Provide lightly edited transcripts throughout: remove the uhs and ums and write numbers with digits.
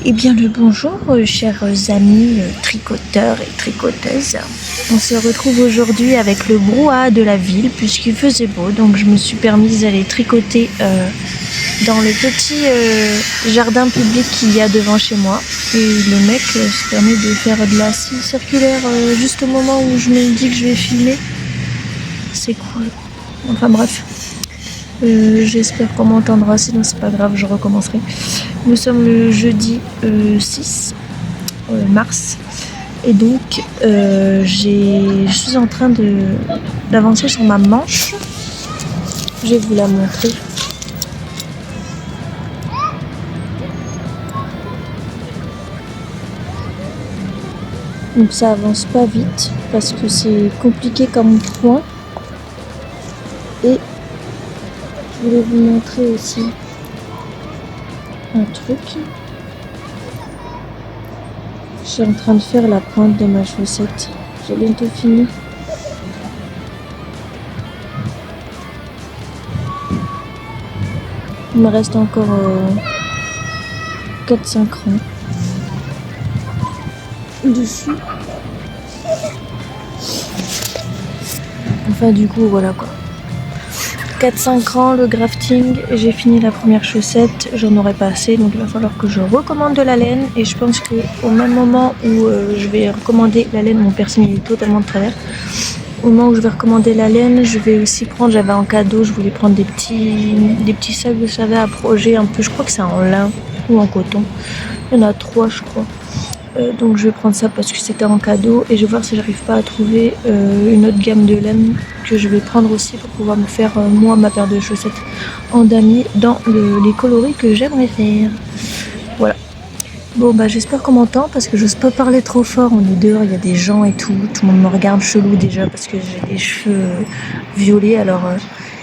Eh bien le bonjour chers amis tricoteurs et tricoteuses. On se retrouve aujourd'hui avec le brouhaha de la ville puisqu'il faisait beau, donc je me suis permise d'aller tricoter dans le petit jardin public qu'il y a devant chez moi. Et le mec se permet de faire de la scie circulaire juste au moment où je me dis que je vais filmer. C'est cool. Enfin bref. J'espère qu'on m'entendra, sinon c'est pas grave, je recommencerai. Nous sommes le jeudi 6 mars et donc je suis en train d'avancer sur ma manche. Je vais vous la montrer. Donc ça avance pas vite parce que c'est compliqué comme point. Et je voulais vous montrer aussi un truc. Je suis en train de faire la pointe de ma chaussette. J'ai bientôt fini. Il me reste encore 4-5 rangs dessus. Enfin du coup voilà quoi. 4-5 rangs, le grafting, j'ai fini la première chaussette, j'en aurai pas assez, donc il va falloir que je recommande de la laine. Et je pense qu'au même moment où je vais recommander la laine, mon piercing est totalement de travers. Au moment où je vais recommander la laine, je vais aussi prendre, j'avais en cadeau, je voulais prendre des petits sacs, vous savez, à projet un peu, je crois que c'est en lin ou en coton. Il y en a 3 je crois. Donc je vais prendre ça parce que c'était en cadeau et je vais voir si j'arrive pas à trouver une autre gamme de laine que je vais prendre aussi pour pouvoir me faire moi ma paire de chaussettes en damier dans les coloris que j'aimerais faire. Voilà. Bon bah j'espère qu'on m'entend parce que j'ose pas parler trop fort, on est dehors, il y a des gens et tout le monde me regarde chelou déjà parce que j'ai des cheveux violets. Alors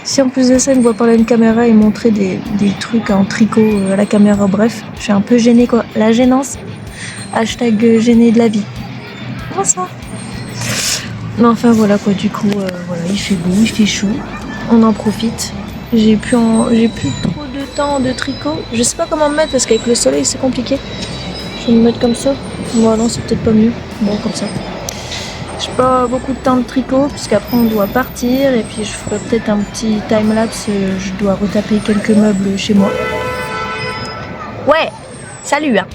si en plus de ça ils me voient parler à une caméra et montrer des trucs en tricot à la caméra, bref, je suis un peu gênée quoi, la gênance. Hashtag gêné de la vie. Bonsoir. Mais enfin voilà quoi, du coup voilà, il fait beau, il fait chaud, on en profite. J'ai plus trop de temps de tricot. Je sais pas comment me mettre parce qu'avec le soleil c'est compliqué. Je vais me mettre comme ça. Bon non, c'est peut-être pas mieux. Bon comme ça. J'ai pas beaucoup de temps de tricot puisqu'après on doit partir et puis je ferai peut-être un petit time-lapse. Je dois retaper quelques meubles chez moi. Ouais, salut hein.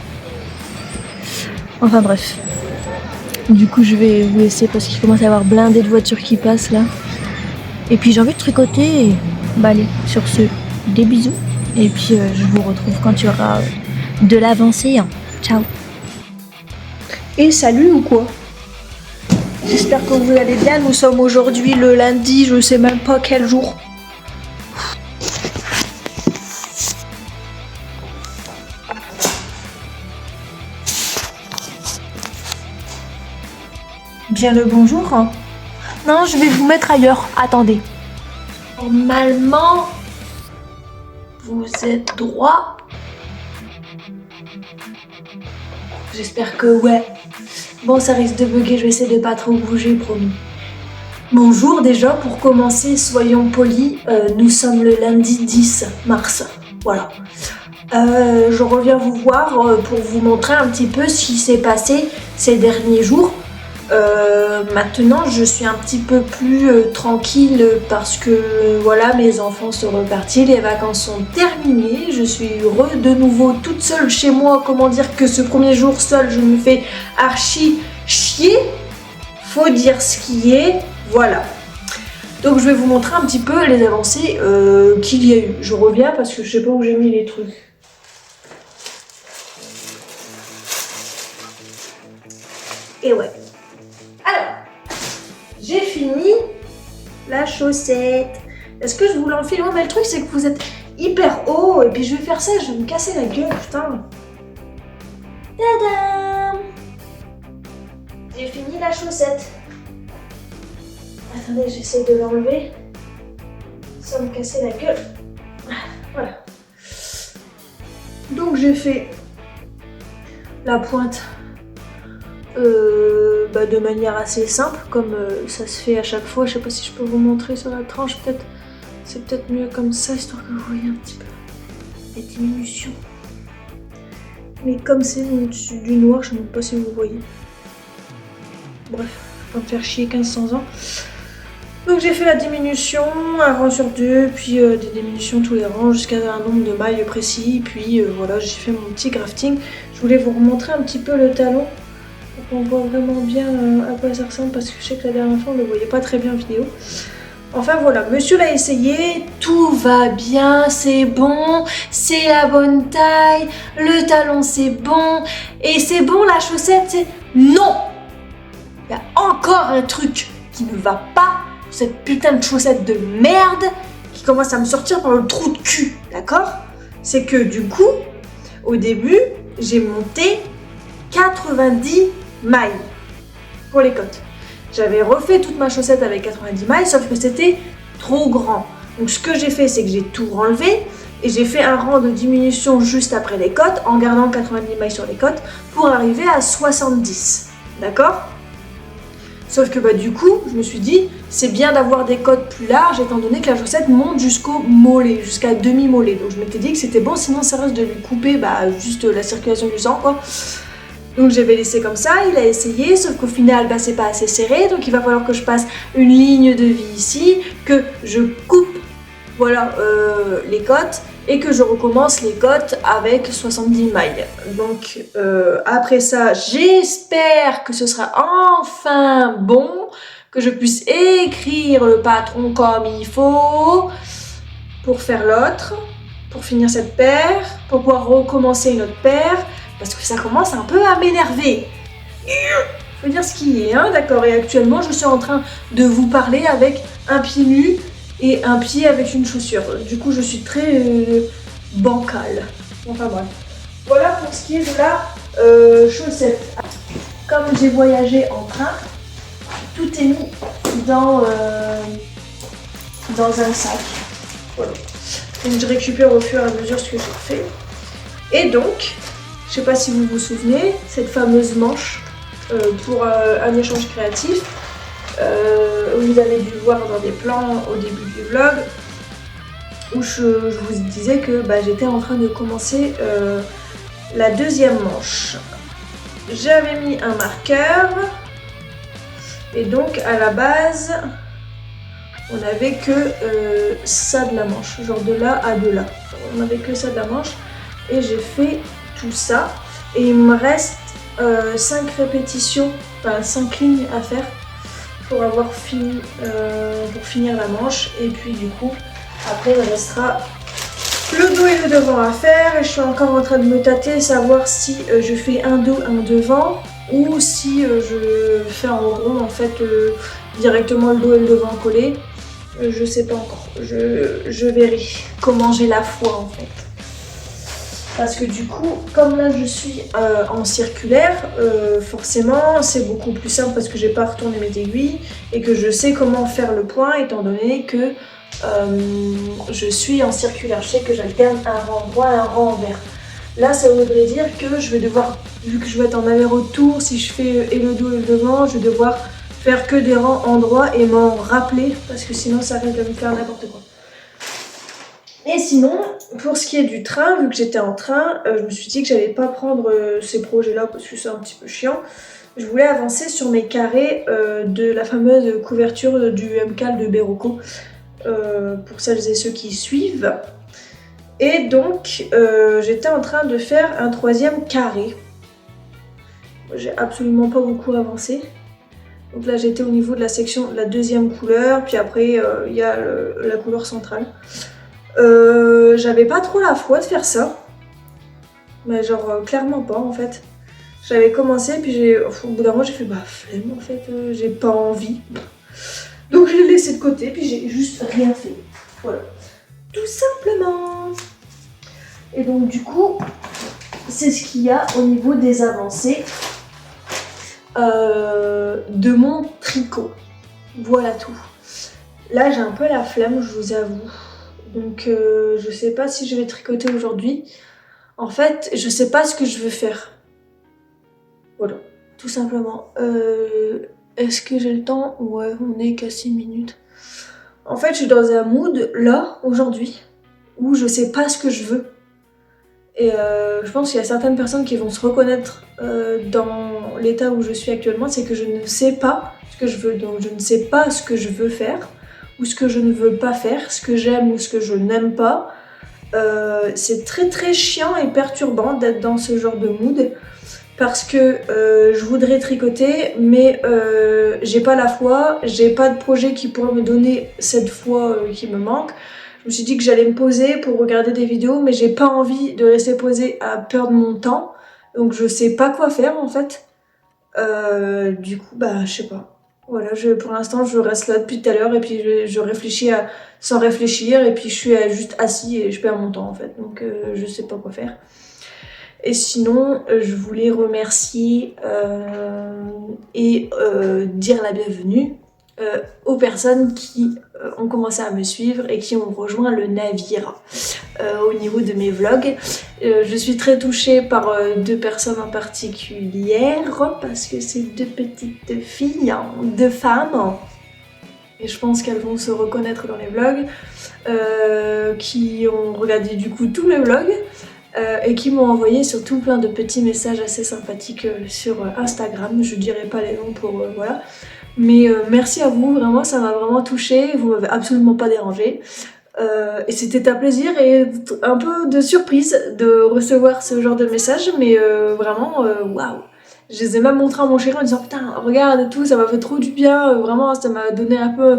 Enfin bref. Du coup je vais vous laisser parce qu'il commence à y avoir blindé de voitures qui passent là. Et puis j'ai envie de tricoter. Et... bah allez, sur ce, des bisous. Et puis je vous retrouve quand il y aura de l'avancée. Hein. Ciao. Et salut ou quoi? J'espère que vous allez bien. Nous sommes aujourd'hui le lundi, je sais même pas quel jour. Bien le bonjour. Non, je vais vous mettre ailleurs. Attendez. Normalement, vous êtes droit. J'espère que ouais. Bon, ça risque de bugger, je vais essayer de pas trop bouger, promis. Bonjour déjà, pour commencer, soyons polis. Nous sommes le lundi 10 mars. Voilà. Je reviens vous voir pour vous montrer un petit peu ce qui s'est passé ces derniers jours. Maintenant je suis un petit peu plus tranquille parce que voilà, mes enfants sont repartis, les vacances sont terminées, je suis de nouveau toute seule chez moi. Comment dire que ce premier jour seul je me fais archi chier, faut dire ce qui est, voilà. Donc je vais vous montrer un petit peu les avancées qu'il y a eu. Je reviens parce que je sais pas où j'ai mis les trucs. Et ouais. Alors, j'ai fini la chaussette. Est-ce que je voulais en filmer? Mais le truc c'est que vous êtes hyper haut et puis je vais faire ça, je vais me casser la gueule, putain. Tadam! J'ai fini la chaussette. Attendez, j'essaie de l'enlever sans me casser la gueule. Voilà. Donc j'ai fait la pointe de manière assez simple, comme ça se fait à chaque fois. Je sais pas si je peux vous montrer sur la tranche, peut-être. C'est peut-être mieux comme ça, histoire que vous voyez un petit peu les diminutions. Mais comme c'est du noir, je ne sais pas si vous voyez. Bref, je vais pas me faire chier 1500 ans. Donc j'ai fait la diminution, un rang sur deux, puis des diminutions tous les rangs jusqu'à un nombre de mailles précis. Puis voilà, j'ai fait mon petit grafting. Je voulais vous remontrer un petit peu le talon pour qu'on voit vraiment bien à quoi ça ressemble parce que je sais que la dernière fois on ne le voyait pas très bien en vidéo. Enfin voilà, monsieur l'a essayé, tout va bien, c'est bon, c'est la bonne taille, le talon c'est bon, et c'est bon la chaussette, c'est... Non! Il y a encore un truc qui ne va pas, cette putain de chaussette de merde qui commence à me sortir par le trou de cul, d'accord? C'est que du coup, au début, j'ai monté 90 mailles pour les côtes. J'avais refait toute ma chaussette avec 90 mailles, sauf que c'était trop grand. Donc ce que j'ai fait, c'est que j'ai tout enlevé et j'ai fait un rang de diminution juste après les côtes en gardant 90 mailles sur les côtes pour arriver à 70. D'accord? Sauf que du coup, je me suis dit, c'est bien d'avoir des côtes plus larges étant donné que la chaussette monte jusqu'au mollet, jusqu'à demi-mollet. Donc je m'étais dit que c'était bon, sinon ça reste de lui couper juste la circulation du sang, quoi. Donc j'avais laissé comme ça, il a essayé, sauf qu'au final, c'est pas assez serré, donc il va falloir que je passe une ligne de vie ici, que je coupe, voilà, les côtes, et que je recommence les côtes avec 70 mailles. Donc après ça, j'espère que ce sera enfin bon, que je puisse écrire le patron comme il faut, pour faire l'autre, pour finir cette paire, pour pouvoir recommencer une autre paire, parce que ça commence un peu à m'énerver. Faut dire ce qui est, hein, d'accord. Et actuellement, je suis en train de vous parler avec un pied nu et un pied avec une chaussure. Du coup, je suis très bancale. Enfin bref. Voilà pour ce qui est de la chaussette. Comme j'ai voyagé en train, tout est mis dans un sac. Voilà. Donc je récupère au fur et à mesure ce que j'ai fait. Et donc, je sais pas si vous vous souvenez, cette fameuse manche pour un échange créatif, vous avez dû voir dans des plans au début du vlog, où je vous disais que j'étais en train de commencer la deuxième manche. J'avais mis un marqueur, et donc à la base, on n'avait que ça de la manche, genre de là à de là. On n'avait que ça de la manche, et j'ai fait tout ça et il me reste 5 répétitions, enfin 5 lignes à faire pour avoir fini, pour finir la manche. Et puis du coup après il me restera le dos et le devant à faire et je suis encore en train de me tâter, savoir si je fais un dos, un devant ou si je fais en rond en fait directement le dos et le devant collés. Je sais pas encore, je verrai comment j'ai la foi en fait. Parce que du coup, comme là je suis en circulaire, forcément c'est beaucoup plus simple parce que j'ai pas retourné mes aiguilles et que je sais comment faire le point étant donné que je suis en circulaire. Je sais que j'alterne un rang droit et un rang envers. Là ça voudrait dire que je vais devoir, vu que je vais être en aller-retour, si je fais et le dos et le devant, je vais devoir faire que des rangs en droit et m'en rappeler parce que sinon ça risque de me faire n'importe quoi. Et sinon, pour ce qui est du train, vu que j'étais en train, je me suis dit que j'allais pas prendre ces projets-là parce que c'est un petit peu chiant. Je voulais avancer sur mes carrés de la fameuse couverture du MCAL de Berocco, pour celles et ceux qui suivent. Et donc, j'étais en train de faire un 3e carré. J'ai absolument pas beaucoup avancé. Donc là, j'étais au niveau de la section de la 2e couleur, puis après, il y a la couleur centrale. J'avais pas trop la foi de faire ça, mais genre clairement pas en fait. J'avais commencé puis au bout d'un moment j'ai fait flemme en fait, j'ai pas envie. Donc je l'ai laissé de côté puis j'ai juste rien fait. Voilà, tout simplement. Et donc du coup, c'est ce qu'il y a au niveau des avancées de mon tricot. Voilà tout. Là j'ai un peu la flemme, je vous avoue. Donc je sais pas si je vais tricoter aujourd'hui. En fait, je sais pas ce que je veux faire. Voilà, tout simplement. Est-ce que j'ai le temps? Ouais, on est qu'à 6 minutes. En fait, je suis dans un mood, là, aujourd'hui, où je sais pas ce que je veux. Et je pense qu'il y a certaines personnes qui vont se reconnaître dans l'état où je suis actuellement, c'est que je ne sais pas ce que je veux, donc je ne sais pas ce que je veux faire ou ce que je ne veux pas faire, ce que j'aime ou ce que je n'aime pas. C'est très très chiant et perturbant d'être dans ce genre de mood parce que je voudrais tricoter mais j'ai pas la foi, j'ai pas de projet qui pourrait me donner cette foi qui me manque. Je me suis dit que j'allais me poser pour regarder des vidéos mais j'ai pas envie de rester posée à perdre mon temps, donc je sais pas quoi faire en fait. Du coup bah je sais pas. Voilà, pour l'instant je reste là depuis tout à l'heure et puis je réfléchis sans réfléchir et puis je suis juste assis et je perds mon temps en fait, donc je sais pas quoi faire. Et sinon, je voulais remercier et dire la bienvenue aux personnes qui ont commencé à me suivre et qui ont rejoint le navire au niveau de mes vlogs. Je suis très touchée par deux personnes en particulier parce que c'est deux petites filles, deux femmes. Et je pense qu'elles vont se reconnaître dans les vlogs, qui ont regardé du coup tous mes vlogs. Et qui m'ont envoyé surtout plein de petits messages assez sympathiques sur Instagram. Je dirai pas les noms pour voilà. Mais merci à vous, vraiment ça m'a vraiment touchée, vous m'avez absolument pas dérangée. Et c'était un plaisir et un peu de surprise de recevoir ce genre de messages, mais vraiment waouh. Je les ai même montrés à mon chéri en disant putain regarde et tout, ça m'a fait trop du bien, vraiment ça m'a donné un peu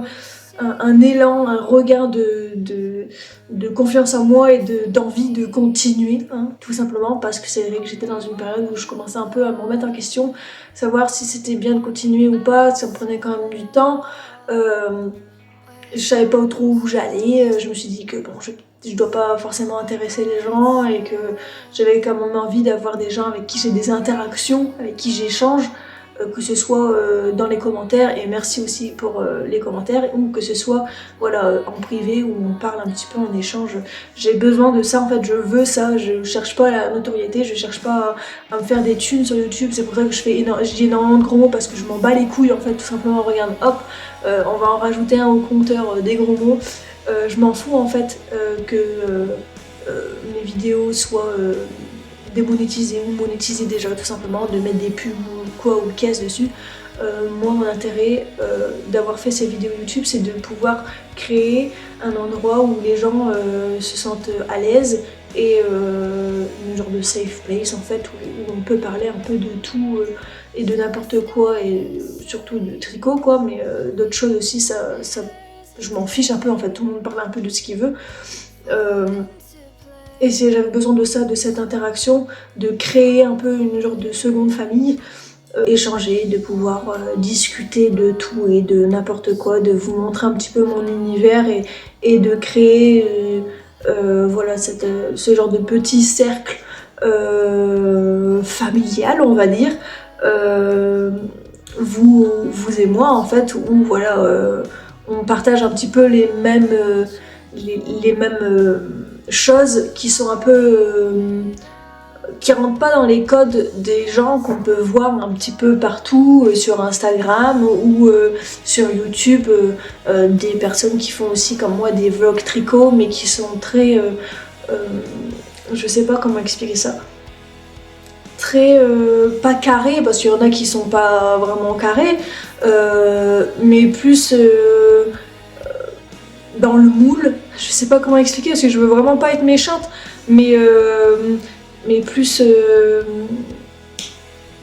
un élan, un regard de confiance en moi et d'envie de continuer, hein, tout simplement parce que c'est vrai que j'étais dans une période où je commençais un peu à me remettre en question, savoir si c'était bien de continuer ou pas, ça me prenait quand même du temps. Je savais pas trop où j'allais, je me suis dit que bon, je dois pas forcément intéresser les gens et que j'avais quand même envie d'avoir des gens avec qui j'ai des interactions, avec qui j'échange, que ce soit dans les commentaires, et merci aussi pour les commentaires, ou que ce soit voilà, en privé où on parle un petit peu en échange. J'ai besoin de ça en fait, je veux ça, je cherche pas la notoriété, je cherche pas à me faire des thunes sur YouTube, c'est pour ça que je dis énormément de gros mots parce que je m'en bats les couilles en fait, tout simplement. Regarde, hop, on va en rajouter un au compteur des gros mots. Je m'en fous en fait que mes vidéos soient démonétisées ou monétisées déjà, tout simplement, de mettre des pubs ou quoi ou caisse dessus. Moi mon intérêt d'avoir fait ces vidéos YouTube, c'est de pouvoir créer un endroit où les gens se sentent à l'aise et une genre de safe place en fait où on peut parler un peu de tout et de n'importe quoi, et surtout de tricot quoi, mais d'autres choses aussi, ça je m'en fiche un peu en fait, tout le monde parle un peu de ce qu'il veut. Et j'avais besoin de ça, de cette interaction, de créer un peu une genre de seconde famille, échanger, de pouvoir discuter de tout et de n'importe quoi, de vous montrer un petit peu mon univers et de créer voilà, ce genre de petit cercle familial, on va dire, vous et moi en fait, où voilà, on partage un petit peu les mêmes choses qui sont un peu qui rentrent pas dans les codes des gens qu'on peut voir un petit peu partout sur Instagram ou sur YouTube, des personnes qui font aussi comme moi des vlogs tricot mais qui sont très je sais pas comment expliquer ça, très pas carrés, parce qu'il y en a qui sont pas vraiment carrés, mais plus dans le moule. Je sais pas comment expliquer parce que je veux vraiment pas être méchante, mais plus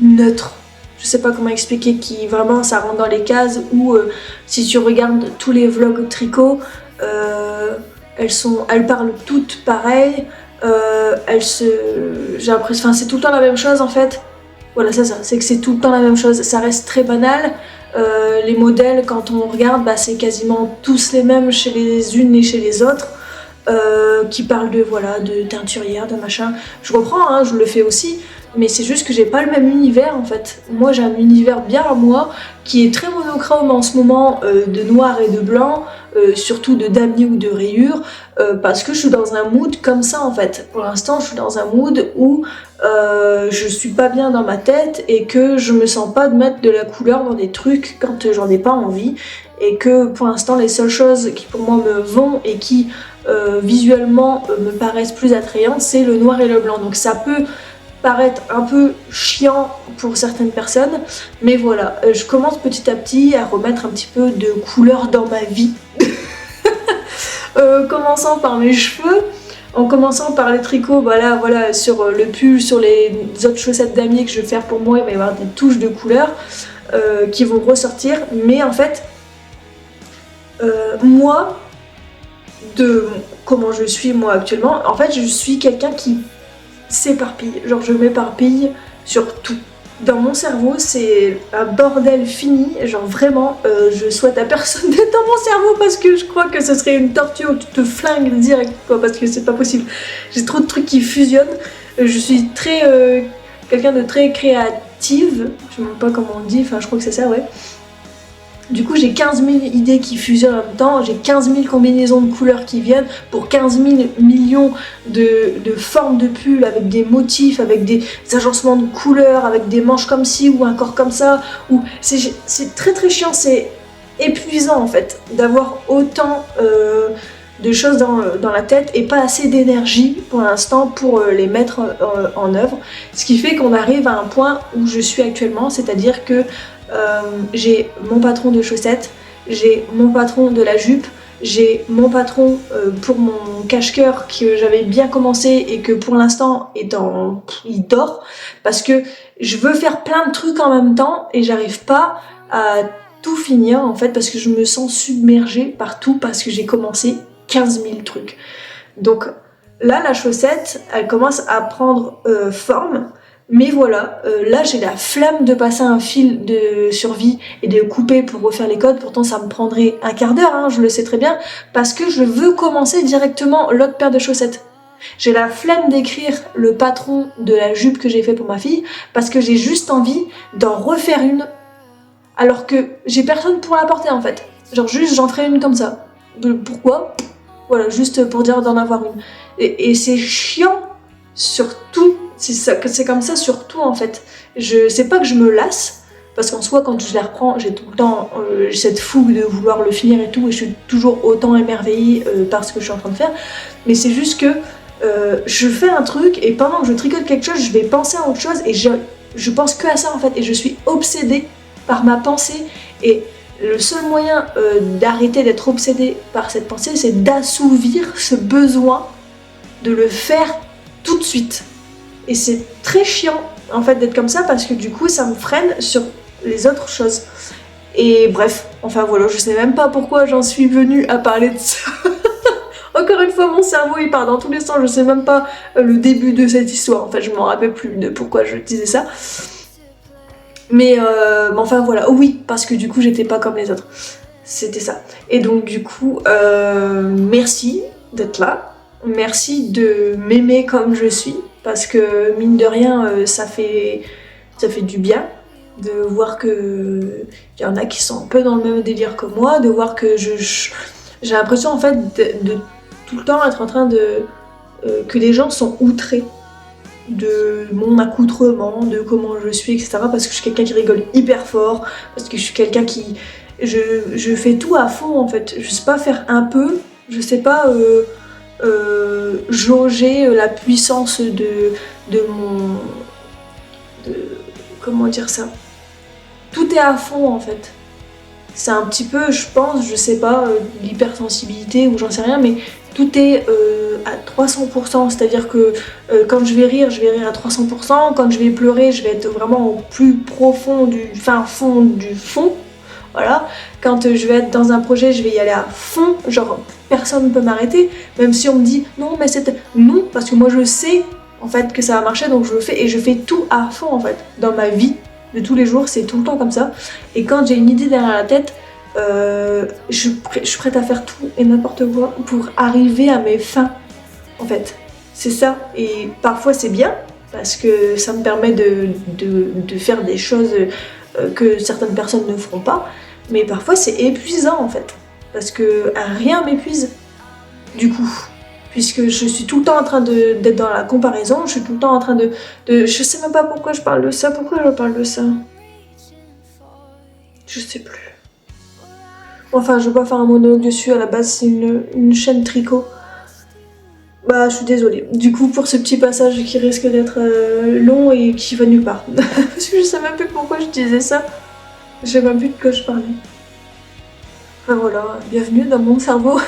neutre. Je sais pas comment expliquer, qui vraiment ça rentre dans les cases où si tu regardes tous les vlogs tricot, elles parlent toutes pareilles, j'ai l'impression, enfin c'est tout le temps la même chose en fait. Voilà, c'est ça, c'est que c'est tout le temps la même chose, ça reste très banal. Les modèles, quand on regarde, bah, c'est quasiment tous les mêmes chez les unes et chez les autres, qui parlent de, voilà, de teinturière, de machin. Je comprends, hein, je le fais aussi, mais c'est juste que j'ai pas le même univers en fait. Moi j'ai un univers bien à moi, qui est très monochrome en ce moment, de noir et de blanc, surtout de damier ou de rayures, parce que je suis dans un mood comme ça en fait. Pour l'instant je suis dans un mood où je suis pas bien dans ma tête et que je me sens pas de mettre de la couleur dans des trucs quand j'en ai pas envie. et que pour l'instant les seules choses qui pour moi me vont et qui visuellement me paraissent plus attrayantes, c'est le noir et le blanc. Donc ça peut paraître un peu chiant pour certaines personnes, mais voilà, je commence petit à petit à remettre un petit peu de couleur dans ma vie. Commençant par mes cheveux, en commençant par les tricots, voilà, sur le pull, sur les autres chaussettes damier que je vais faire pour moi, il va y avoir des touches de couleur qui vont ressortir, mais en fait, moi, de comment je suis moi actuellement, en fait je suis quelqu'un qui s'éparpille, genre je m'éparpille sur tout. Dans mon cerveau c'est un bordel fini, genre vraiment je souhaite à personne d'être dans mon cerveau parce que je crois que ce serait une torture où tu te flingues direct quoi, parce que c'est pas possible. J'ai trop de trucs qui fusionnent, je suis très quelqu'un de très créative, je sais même pas comment on dit, enfin je crois que c'est ça ouais. Du coup j'ai 15 000 idées qui fusionnent en même temps, j'ai 15 000 combinaisons de couleurs qui viennent pour 15 000 millions de formes de pulls avec des motifs, avec des agencements de couleurs, avec des manches comme ci ou un corps comme ça. C'est très très chiant, c'est épuisant en fait d'avoir autant de choses dans la tête et pas assez d'énergie pour l'instant pour les mettre en œuvre. Ce qui fait qu'on arrive à un point où je suis actuellement, c'est-à-dire que j'ai mon patron de chaussettes, j'ai mon patron de la jupe, j'ai mon patron pour mon cache-cœur que j'avais bien commencé et que pour l'instant il dort parce que je veux faire plein de trucs en même temps et j'arrive pas à tout finir en fait parce que je me sens submergée par tout parce que j'ai commencé 15 000 trucs. Donc là la chaussette elle commence à prendre forme. Mais voilà, là j'ai la flamme de passer un fil de survie et de couper pour refaire les codes, pourtant ça me prendrait un quart d'heure, hein, je le sais très bien, parce que je veux commencer directement l'autre paire de chaussettes. J'ai la flemme d'écrire le patron de la jupe que j'ai fait pour ma fille, parce que j'ai juste envie d'en refaire une, alors que j'ai personne pour la porter en fait. Genre juste j'en ferai une comme ça. Pourquoi ? Voilà, juste pour dire d'en avoir une. Et c'est chiant, surtout. C'est comme ça surtout en fait. C'est pas que je me lasse, parce qu'en soi quand je les reprends, j'ai tout le temps cette fougue de vouloir le finir et tout, et je suis toujours autant émerveillée par ce que je suis en train de faire. Mais c'est juste que je fais un truc et pendant que je tricote quelque chose, je vais penser à autre chose et je pense que à ça en fait. Et je suis obsédée par ma pensée et le seul moyen d'arrêter d'être obsédée par cette pensée, c'est d'assouvir ce besoin de le faire tout de suite. Et c'est très chiant en fait d'être comme ça parce que du coup ça me freine sur les autres choses. Et bref, enfin voilà, je sais même pas pourquoi j'en suis venue à parler de ça. Encore une fois, mon cerveau il part dans tous les sens, je sais même pas le début de cette histoire. En fait, je m'en rappelle plus de pourquoi je disais ça. Mais enfin voilà, oui, parce que du coup j'étais pas comme les autres. C'était ça. Et donc du coup, merci d'être là. Merci de m'aimer comme je suis. Parce que mine de rien, ça fait du bien de voir que y en a qui sont un peu dans le même délire que moi, de voir que j'ai l'impression en fait de tout le temps être en train de que les gens sont outrés de mon accoutrement, de comment je suis, etc. Parce que je suis quelqu'un qui rigole hyper fort, parce que je suis quelqu'un qui je fais tout à fond en fait. Je sais pas faire un peu, je sais pas jauger la puissance de mon... comment dire ça ? Tout est à fond en fait. C'est un petit peu, je pense, je sais pas, l'hypersensibilité ou j'en sais rien, mais tout est à 300%, c'est-à-dire que quand je vais rire à 300%, quand je vais pleurer, je vais être vraiment au plus profond du fin fond du fond. Voilà, quand je vais être dans un projet, je vais y aller à fond, genre personne ne peut m'arrêter, même si on me dit non mais c'est... Non, parce que moi je sais en fait que ça va marcher, donc je le fais et je fais tout à fond en fait. Dans ma vie de tous les jours, c'est tout le temps comme ça. Et quand j'ai une idée derrière la tête, je suis prête à faire tout et n'importe quoi pour arriver à mes fins en fait. C'est ça, et parfois c'est bien, parce que ça me permet de faire des choses que certaines personnes ne feront pas. Mais parfois c'est épuisant en fait, parce que rien m'épuise du coup, puisque je suis tout le temps en train d'être dans la comparaison, je suis tout le temps en train de... Je sais même pas pourquoi je parle de ça, pourquoi je parle de ça. Je sais plus. Enfin, je veux pas faire un monologue dessus, à la base c'est une chaîne tricot. Bah, je suis désolée. Du coup, pour ce petit passage qui risque d'être long et qui va nulle part. Parce que je sais même plus pourquoi je disais ça. Je sais même plus de quoi je parlais. Enfin voilà, bienvenue dans mon cerveau.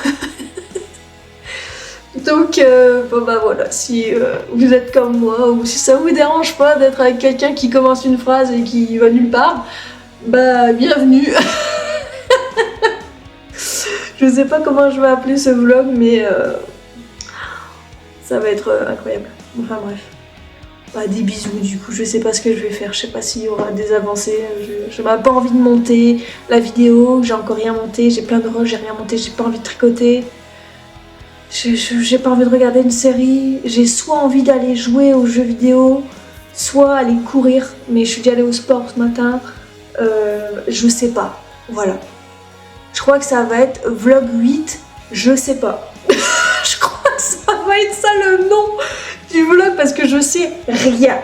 Donc, bon bah voilà, si vous êtes comme moi, ou si ça vous dérange pas d'être avec quelqu'un qui commence une phrase et qui va nulle part, bah bienvenue. Je sais pas comment je vais appeler ce vlog, mais ça va être incroyable. Enfin bref. Bah, des bisous du coup, je sais pas ce que je vais faire, je sais pas s'il y aura des avancées, je n'ai pas envie de monter la vidéo, j'ai encore rien monté, j'ai plein de rushs, j'ai rien monté, j'ai pas envie de tricoter. J'ai pas envie de regarder une série, j'ai soit envie d'aller jouer aux jeux vidéo, soit aller courir, mais je suis déjà allée au sport ce matin, je sais pas, voilà. Je crois que ça va être vlog 8, je sais pas. Je crois que ça va être ça le nom du vlog parce que je sais rien.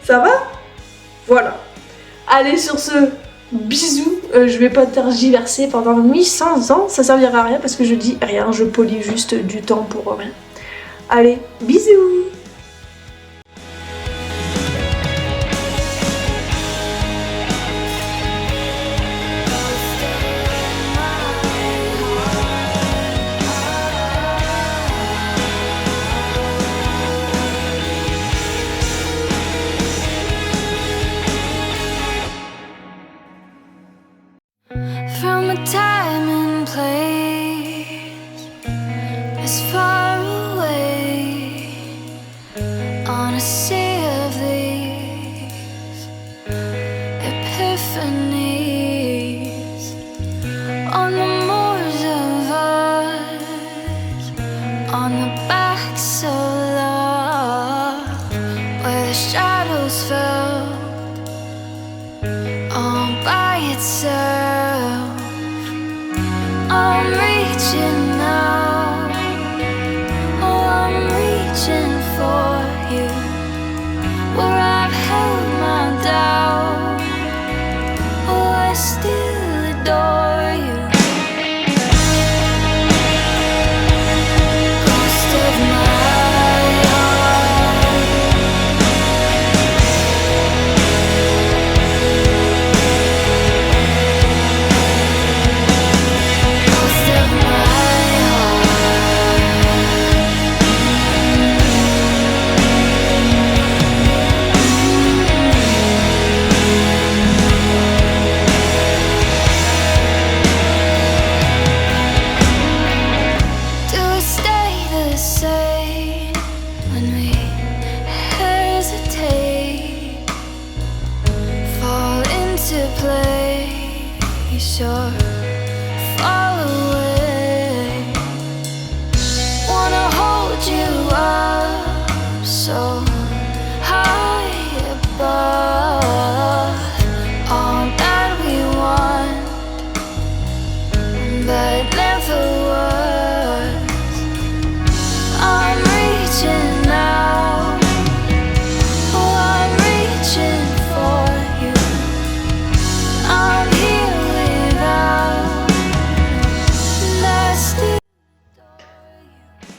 Ça va? Voilà. Allez, sur ce, bisous. Je vais pas tergiverser pendant 800 ans, ça servira à rien parce que je dis rien, je pollue juste du temps pour rien. Allez, bisous. From a time and place as far away on a sea of these epiphanies on the moors of us, on the backs of love where the shadows fell all by itself. I'm reaching now, oh I'm reaching for you, where I've held my doubt, oh I still adore you. Ghost of my or fall away. Wanna hold you up so high above all that we want, but never was. I'm reaching now, oh I'm reaching for you. I'm here.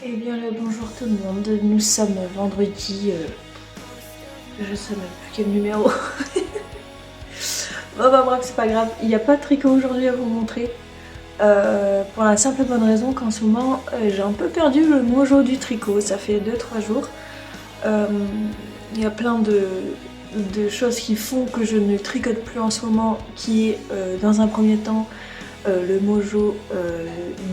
Eh bien le bonjour tout le monde, nous sommes vendredi, je sais même plus quel numéro. Bon bah bref, c'est pas grave, il n'y a pas de tricot aujourd'hui à vous montrer. Pour la simple bonne raison qu'en ce moment j'ai un peu perdu le mojo du tricot, ça fait 2-3 jours. Il y a plein de choses qui font que je ne tricote plus en ce moment, qui est dans un premier temps le mojo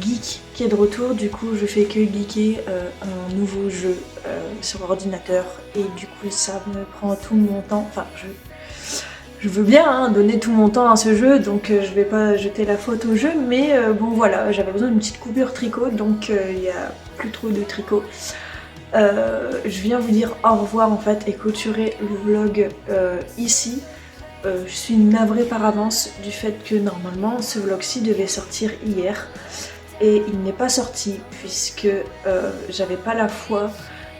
geek qui est de retour. Du coup je fais que geeker un nouveau jeu sur ordinateur et du coup ça me prend tout mon temps. Enfin je veux bien hein, donner tout mon temps à ce jeu, donc je vais pas jeter la faute au jeu, mais bon voilà, j'avais besoin d'une petite coupure tricot, donc il n'y a plus trop de tricot. Je viens vous dire au revoir en fait et clôturer le vlog ici. Je suis navrée par avance du fait que normalement ce vlog-ci devait sortir hier et il n'est pas sorti puisque j'avais pas la foi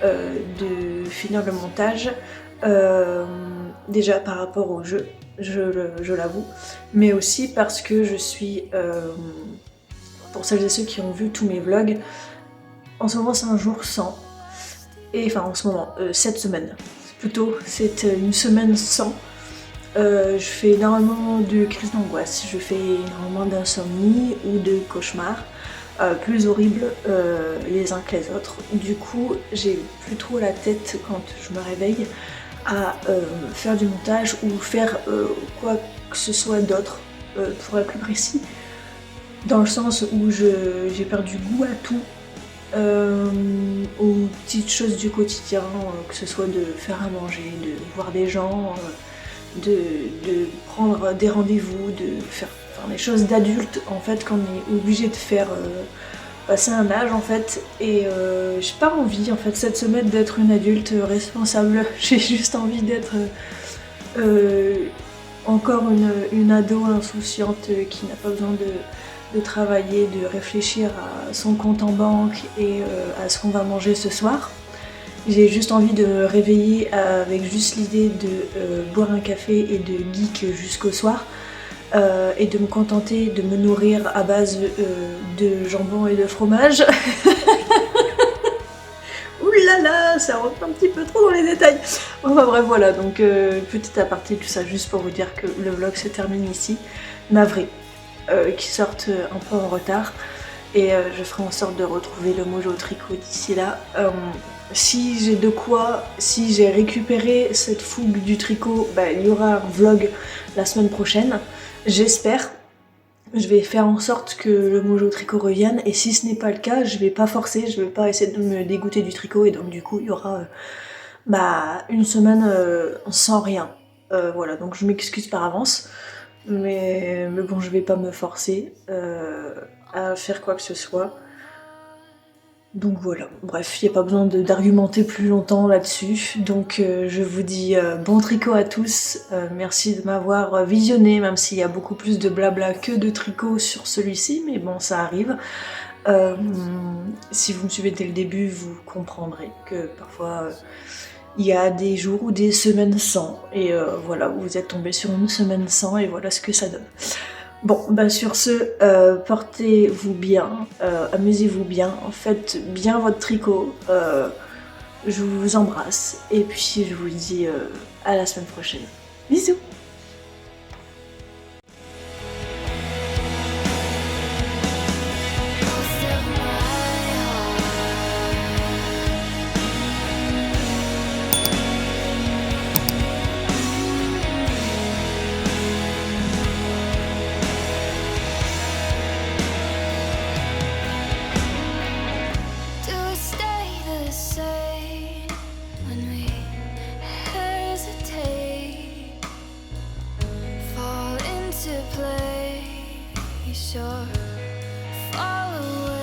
de finir le montage. Déjà par rapport au jeu, je l'avoue, mais aussi parce que je suis, pour celles et ceux qui ont vu tous mes vlogs, en ce moment c'est un jour sans, et enfin en ce moment, cette semaine, plutôt c'est une semaine sans. Je fais énormément de crises d'angoisse, je fais énormément d'insomnie ou de cauchemars, plus horribles les uns que les autres. Du coup, j'ai plus trop la tête quand je me réveille à faire du montage ou faire quoi que ce soit d'autre, pour être plus précis, dans le sens où j'ai perdu goût à tout, aux petites choses du quotidien, que ce soit de faire à manger, de voir des gens, de prendre des rendez-vous, de faire des choses d'adultes en fait qu'on est obligé de faire passer un âge en fait, et j'ai pas envie en fait cette semaine d'être une adulte responsable. J'ai juste envie d'être encore une ado insouciante qui n'a pas besoin de travailler, de réfléchir à son compte en banque et à ce qu'on va manger ce soir. J'ai juste envie de me réveiller avec juste l'idée de boire un café et de geek jusqu'au soir, et de me contenter de me nourrir à base de jambon et de fromage. Ouh là là, ça rentre un petit peu trop dans les détails. Enfin bref, voilà, donc petit aparté, tout ça juste pour vous dire que le vlog se termine ici. Navré, qui sortent un peu en retard. Et je ferai en sorte de retrouver le Mojo Tricot d'ici là. Si j'ai de quoi, si j'ai récupéré cette fougue du tricot, bah, il y aura un vlog la semaine prochaine, j'espère. Je vais faire en sorte que le Mojo Tricot revienne, et si ce n'est pas le cas, je vais pas forcer, je vais pas essayer de me dégoûter du tricot, et donc du coup il y aura une semaine sans rien. Voilà, donc je m'excuse par avance, mais bon, je vais pas me forcer à faire quoi que ce soit. Donc voilà, bref, il n'y a pas besoin d'argumenter plus longtemps là-dessus. Donc je vous dis bon tricot à tous, merci de m'avoir visionné, même s'il y a beaucoup plus de blabla que de tricot sur celui-ci, mais bon, ça arrive. Si vous me suivez dès le début, vous comprendrez que parfois il y a des jours ou des semaines sans, et voilà, vous êtes tombé sur une semaine sans, et voilà ce que ça donne. Bon, bah sur ce, portez-vous bien, amusez-vous bien, faites bien votre tricot, je vous embrasse, et puis je vous dis à la semaine prochaine. Bisous! Do we stay the same when we hesitate? Fall into place or fall away?